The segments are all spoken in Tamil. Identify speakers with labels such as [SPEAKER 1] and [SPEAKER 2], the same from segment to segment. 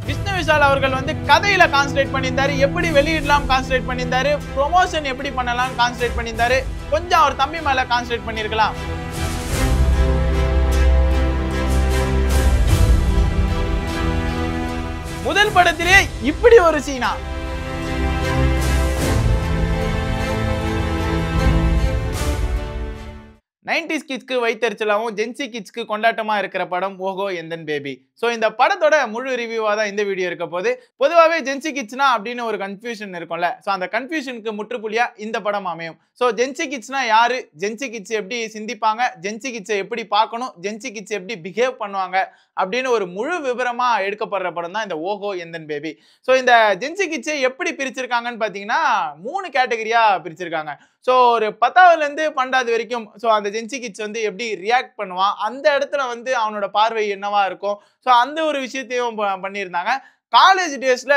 [SPEAKER 1] விஷ்ணு விஷால் அவர்கள் வந்து கதையில கான்சென்ட்ரேட் பண்ணியிருந்தாரு, எப்படி வெளியிடலாம் கான்சென்ட்ரேட் பண்ணியிருந்தாரு, ப்ரொமோஷன் எப்படி பண்ணலாம் கான்சென்ட்ரேட் பண்ணியிருந்தாரு, கொஞ்சம் அவர் தம்பி மேல கான்சென்ட்ரேட் பண்ணியிருக்கலாம். முதல் படத்திலே இப்படி ஒரு சீனா. 90s கிட்ஸ்க்கு வைத்தறிச்சலாவும் ஜென்சி கிட்ஸ்க்கு கொண்டாட்டமா இருக்கிற படம் ஓஹோ எந்தன் பேபி. ஸோ இந்த படத்தோட முழு ரிவ்யூவா தான் இந்த வீடியோ இருக்க போது. பொதுவாகவே ஜென்சி கிட்ஸ்னா அப்படின்னு ஒரு கன்ஃபியூஷன் இருக்கும்ல. ஸோ அந்த கன்ஃபியூஷனுக்கு முற்றுப்புள்ளியா இந்த படம் அமையும். ஸோ ஜென்சி கிட்ஸ்னா யாரு, ஜென்சி கிட்ஸ் எப்படி சிந்திப்பாங்க, ஜென்சி கிட்ஸை எப்படி பார்க்கணும், ஜென்சி கிட்ஸ் எப்படி பிஹேவ் பண்ணுவாங்க அப்படின்னு ஒரு முழு விவரமா எடுக்கப்படுற படம் தான் இந்த ஓஹோ எந்தன் பேபி. ஸோ இந்த ஜென்சி கிட்ஸை எப்படி பிரிச்சிருக்காங்கன்னு பார்த்தீங்கன்னா 3 கேட்டகரியா பிரிச்சிருக்காங்க. ஸோ ஒரு 10வதுலேருந்து 12வது வரைக்கும் ஸோ அந்த ஜென்சி கிட்ஸ் வந்து எப்படி ரியாக்ட் பண்ணுவான், அந்த இடத்துல வந்து அவனோட பார்வை என்னவா இருக்கும், ஸோ அந்த ஒரு விஷயத்தையும் பண்ணியிருந்தாங்க. காலேஜ் டேஸ்ல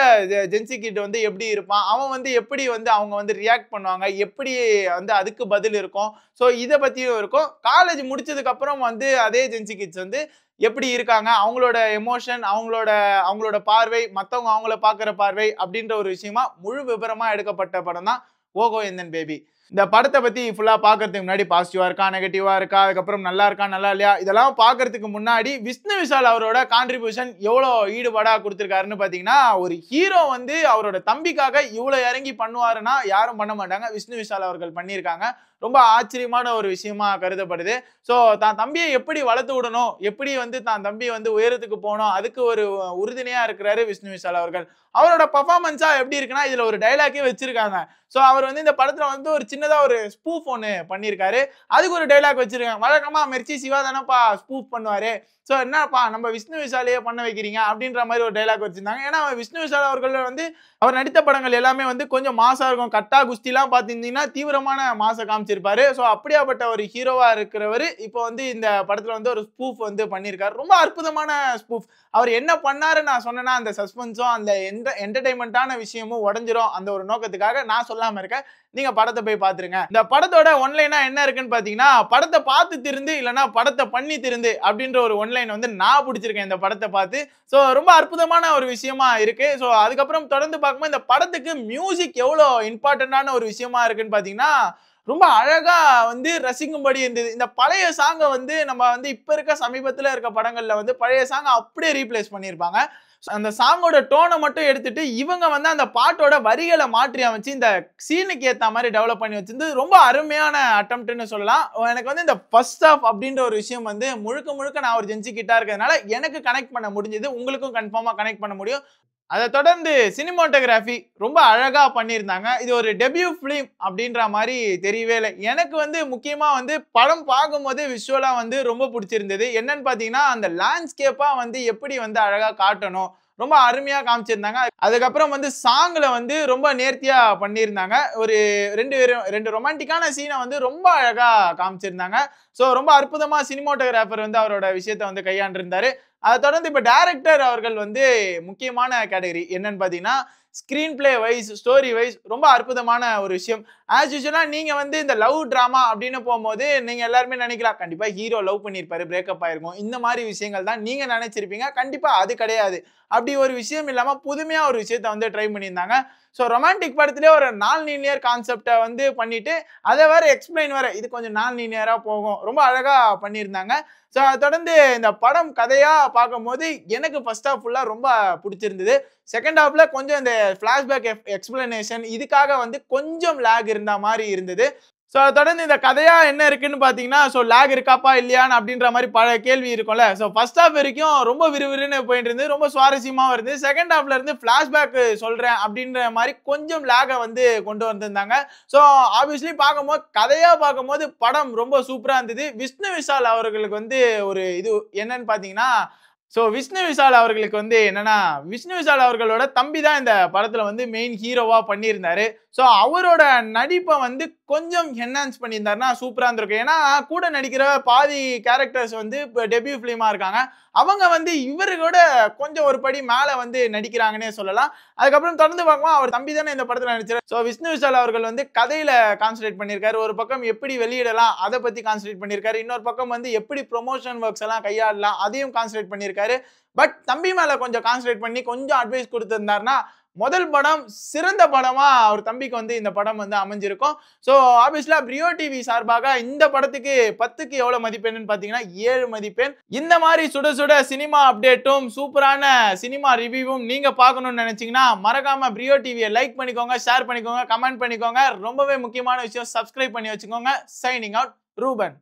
[SPEAKER 1] ஜென்சி கிட் வந்து எப்படி இருப்பான், அவன் வந்து எப்படி வந்து அவங்க வந்து ரியாக்ட் பண்ணுவாங்க, எப்படி வந்து அதுக்கு பதில் இருக்கும், ஸோ இதை பற்றியும் இருக்கும். காலேஜ் முடிச்சதுக்கு அப்புறம் வந்து அதே ஜென்சி கிட்ஸ் வந்து எப்படி இருக்காங்க, அவங்களோட எமோஷன், அவங்களோட பார்வை, மற்றவங்க அவங்கள பார்க்குற பார்வை அப்படின்ற ஒரு விஷயமா முழு விவரமா எடுக்கப்பட்ட படம் தான் ஓஹோ எந்தன் பேபி. இந்த படத்தை பத்தி ஃபுல்லா பாக்குறதுக்கு முன்னாடி பாசிட்டிவா இருக்கா, நெகட்டிவா இருக்கா, அதுக்கப்புறம் நல்லா இருக்கா, நல்லா இல்லையா, இதெல்லாம் பாக்குறதுக்கு முன்னாடி விஷ்ணு விஷால் அவரோட கான்ட்ரிபியூஷன் எவ்வளவு ஈடுபாடா கொடுத்திருக்காருன்னு பாத்தீங்கன்னா, ஒரு ஹீரோ வந்து அவரோட தம்பிக்காக இவ்வளவு இறங்கி பண்ணுவாருன்னா யாரும் பண்ண மாட்டாங்க. விஷ்ணு விஷால் அவர்கள் பண்ணியிருக்காங்க. ரொம்ப ஆச்சரியமான ஒரு விஷயமா கருதப்படுது. ஸோ தான் தம்பியை எப்படி வளர்த்து விடணும், எப்படி வந்து தான் தம்பி வந்து உயரத்துக்கு போகணும், அதுக்கு ஒரு உறுதுணையா இருக்கிறாரு விஷ்ணு விஷால் அவர்கள். அவரோட பர்ஃபார்மன்ஸா எப்படி இருக்குன்னா, இதுல ஒரு டைலாக்கே வச்சிருக்காங்க. ஸோ அவர் வந்து இந்த படத்துல வந்து ஒரு சின்னதா ஒரு ஸ்பூஃப் ஒன்று பண்ணியிருக்காரு. அதுக்கு ஒரு டைலாக் வச்சிருக்காங்க. வழக்கமா மிர்ச்சி சிவா தானப்பா ஸ்பூஃப் பண்ணுவாரு, ஸோ என்னப்பா நம்ம விஷ்ணு விஷாலையே பண்ண வைக்கிறீங்க அப்படின்ற மாதிரி ஒரு டைலாக் வச்சிருந்தாங்க. ஏன்னா விஷ்ணு விஷால் அவர்கள் வந்து அவர் நடித்த படங்கள் எல்லாமே வந்து கொஞ்சம் மாசா இருக்கும். கட்டா குஸ்திலாம் பார்த்துருந்தீங்கன்னா தீவிரமான மாச காமிச்சிருப்பாரு. ஸோ அப்படியாப்பட்ட ஒரு ஹீரோவா இருக்கிறவர் இப்போ வந்து இந்த படத்துல வந்து ஒரு ஸ்பூஃப் வந்து பண்ணியிருக்காரு. ரொம்ப அற்புதமான ஸ்பூஃப். அவர் என்ன பண்ணாரு நான் சொன்னேன்னா அந்த சஸ்பென்ஸும் அந்த என்டர்டைன்மெண்டான விஷயமும் உடஞ்சிரும். அந்த ஒரு நோக்கத்துக்காக நான் சொல்லாம இருக்கேன். நீங்க படத்தை போய் பாத்துருங்க. இந்த படத்தோட ஒன்லைனா என்ன இருக்குன்னு பாத்தீங்கன்னா, படத்தை பார்த்து திருந்து இல்லைன்னா படத்தை பண்ணி திருந்து அப்படின்ற ஒரு ஒன்லைன் வந்து நான் பிடிச்சிருக்கேன் இந்த படத்தை பார்த்து. ஸோ ரொம்ப அற்புதமான ஒரு விஷயமா இருக்கு. ஸோ அதுக்கப்புறம் தொடர்ந்து பார்க்கும்போது இந்த படத்துக்கு மியூசிக் எவ்வளோ இம்பார்ட்டன்டான ஒரு விஷயமா இருக்குன்னு பாத்தீங்கன்னா, ரொம்ப அழகா வந்து ரசிக்கும்படி இருந்தது. இந்த பழைய சாங்கை வந்து நம்ம வந்து இப்ப இருக்க சமீபத்துல இருக்க படங்கள்ல வந்து பழைய சாங்கை அப்படியே ரீப்ளேஸ் பண்ணியிருப்பாங்க. அந்த சாங்கோட டோனை மட்டும் எடுத்துட்டு இவங்க வந்து அந்த பாட்டோட வரிகளை மாற்றி அமைச்சு இந்த சீனுக்கு ஏற்ற மாதிரி டெவலப் பண்ணி வச்சிருந்து ரொம்ப அருமையான அட்டம்ப்ட்னு சொல்லலாம். எனக்கு வந்து இந்த ஃபர்ஸ்ட் ஆஃப் அப்படின்ற ஒரு விஷயம் வந்து முழுக்க முழுக்க நான் ஒரு ஜென்சி கிட்டா இருக்கிறதுனால எனக்கு கனெக்ட் பண்ண முடிஞ்சது. உங்களுக்கும் கன்ஃபார்மா கனெக்ட் பண்ண முடியும். அதை தொடர்ந்து சினிமாட்டோகிராஃபி ரொம்ப அழகா பண்ணியிருந்தாங்க. இது ஒரு டெபியூ ஃபிலிம் அப்படின்ற மாதிரி தெரியவே இல்லை. எனக்கு வந்து முக்கியமா வந்து படம் பார்க்கும்போது விஷுவலா வந்து ரொம்ப பிடிச்சிருந்தது. என்னன்னு பார்த்தீங்கன்னா, அந்த லேண்ட்ஸ்கேப்பா வந்து எப்படி வந்து அழகா காட்டணும், ரொம்ப அருமையா காமிச்சிருந்தாங்க. அதுக்கப்புறம் வந்து சாங்ல வந்து ரொம்ப நேர்த்தியா பண்ணியிருந்தாங்க. ஒரு ரெண்டு ரொமான்டிக்கான சீனை வந்து ரொம்ப அழகா காமிச்சிருந்தாங்க. ஸோ ரொம்ப அற்புதமா சினிமாட்டோகிராஃபர் வந்து அவரோட விஷயத்தை வந்து கையாண்டிருந்தாரு. அதை தொடர்ந்து இப்போ டைரக்டர் அவர்கள் வந்து முக்கியமான கேட்டகரி என்னன்னு பார்த்தீங்கன்னா, screen play wise, story wise ரொம்ப அற்புதமான ஒரு விஷயம். ஆஸ் யூஷுவலா நீங்க வந்து இந்த லவ் டிராமா அப்படின்னு போகும்போது நீங்க எல்லாருமே நினைக்கலாம், கண்டிப்பா ஹீரோ லவ் பண்ணியிருப்பாரு, பிரேக்கப் ஆயிருக்கும், இந்த மாதிரி விஷயங்கள் தான் நீங்க நினைச்சிருப்பீங்க. கண்டிப்பா அது கிடையாது. அப்படி ஒரு விஷயம் இல்லாம புதுமையா ஒரு விஷயத்த வந்து ட்ரை பண்ணியிருந்தாங்க. ஸோ ரொமான்டிக் படத்திலே ஒரு நான் லீனியர் கான்செப்டை வந்து பண்ணிட்டு அதை வேற எக்ஸ்பிளைன் வேற, இது கொஞ்சம் நான் லீனியரா போகும், ரொம்ப அழகா பண்ணியிருந்தாங்க. ஸோ அதை தொடர்ந்து இந்த படம் கதையா பார்க்கும்போது எனக்கு ஃபர்ஸ்ட் ஹாஃப் ஃபுல்லா ரொம்ப பிடிச்சிருந்தது. செகண்ட் ஹாஃப்ல கொஞ்சம் இந்த ஃபிளாஷ்பேக் எக்ஸ்பிளனேஷன் இதுக்காக வந்து கொஞ்சம் லேக் இருந்த மாதிரி இருந்தது. ஸோ அதை தொடர்ந்து இந்த கதையா என்ன இருக்குன்னு பார்த்தீங்கன்னா, ஸோ லேக் இருக்காப்பா இல்லையான்னு அப்படின்ற மாதிரி பல கேள்வி இருக்கும்ல. ஸோ ஃபர்ஸ்ட் ஹாஃப் வரைக்கும் ரொம்ப விறுவிறுன்னு போயிட்டு இருந்தது, ரொம்ப சுவாரஸ்யமாகவும் இருந்தது. செகண்ட் ஹாஃப்ல இருந்து ஃபிளாஷ்பேக் சொல்றேன் அப்படின்ற மாதிரி கொஞ்சம் லேகை வந்து கொண்டு வந்திருந்தாங்க. ஸோ ஆப்வியஸ்லி பார்க்கும்போது கதையா பார்க்கும்போது படம் ரொம்ப சூப்பரா இருந்தது. விஷ்ணு விஷால் அவர்களுக்கு வந்து ஒரு இது என்னன்னு பார்த்தீங்கன்னா, ஸோ விஷ்ணு விஷால் அவர்களுக்கு வந்து என்னன்னா, விஷ்ணு விஷால் அவர்களோட தம்பி தான் இந்த படத்துல வந்து மெயின் ஹீரோவா பண்ணியிருந்தாரு. ஸோ அவரோட நடிப்பை வந்து கொஞ்சம் என்ஹான்ஸ் பண்ணியிருந்தாருன்னா சூப்பரா இருந்திருக்கும். ஏன்னா கூட நடிக்கிற பாதி கேரக்டர்ஸ் வந்து இப்போ டெபியூ ஃபிலிமா இருக்காங்க. அவங்க வந்து இவரோட கொஞ்சம் ஒரு படி மேல வந்து நடிக்கிறாங்கன்னே சொல்லலாம். அதுக்கப்புறம் தொடர்ந்து பார்க்கும்போது அவர் தம்பி தானே இந்த படத்துல நடிச்சாரு. ஸோ விஷ்ணு விஷால் அவர்கள் வந்து கதையில கான்சன்ட்ரேட் பண்ணியிருக்காரு. ஒரு பக்கம் எப்படி வெளியிடலாம் அதை பத்தி கான்சன்ட்ரேட் பண்ணியிருக்காரு. இன்னொரு பக்கம் வந்து எப்படி ப்ரொமோஷன் ஒர்க்ஸ் எல்லாம் கையாளலாம் அதையும் கான்சன்ட்ரேட் பண்ணியிருக்காரு. பட் தம்பி மேல கொஞ்சம் கான்சன்ட்ரேட் பண்ணி கொஞ்சம் அட்வைஸ் கொடுத்திருந்தாருன்னா முதல் படம் சிறந்த படமா அவர் தம்பிக்கு வந்து இந்த படம் வந்து அமைஞ்சிருக்கும். ஸோ ஆப்வியஸ்லா பிரியோ டிவி சார்பாக இந்த படத்துக்கு 10க்கு எவ்வளவு மதிப்பெண்னு பாத்தீங்கன்னா 7 மதிப்பெண். இந்த மாதிரி சுட சுட சினிமா அப்டேட்டும் சூப்பரான சினிமா ரிவ்யூவும் நீங்க பார்க்கணும்னு நினைச்சீங்கன்னா மறக்காம பிரியோ டிவியை லைக் பண்ணிக்கோங்க, ஷேர் பண்ணிக்கோங்க, கமெண்ட் பண்ணிக்கோங்க. ரொம்பவே முக்கியமான விஷயம் சப்ஸ்கிரைப் பண்ணி வச்சுக்கோங்க. Signing out, Ruban.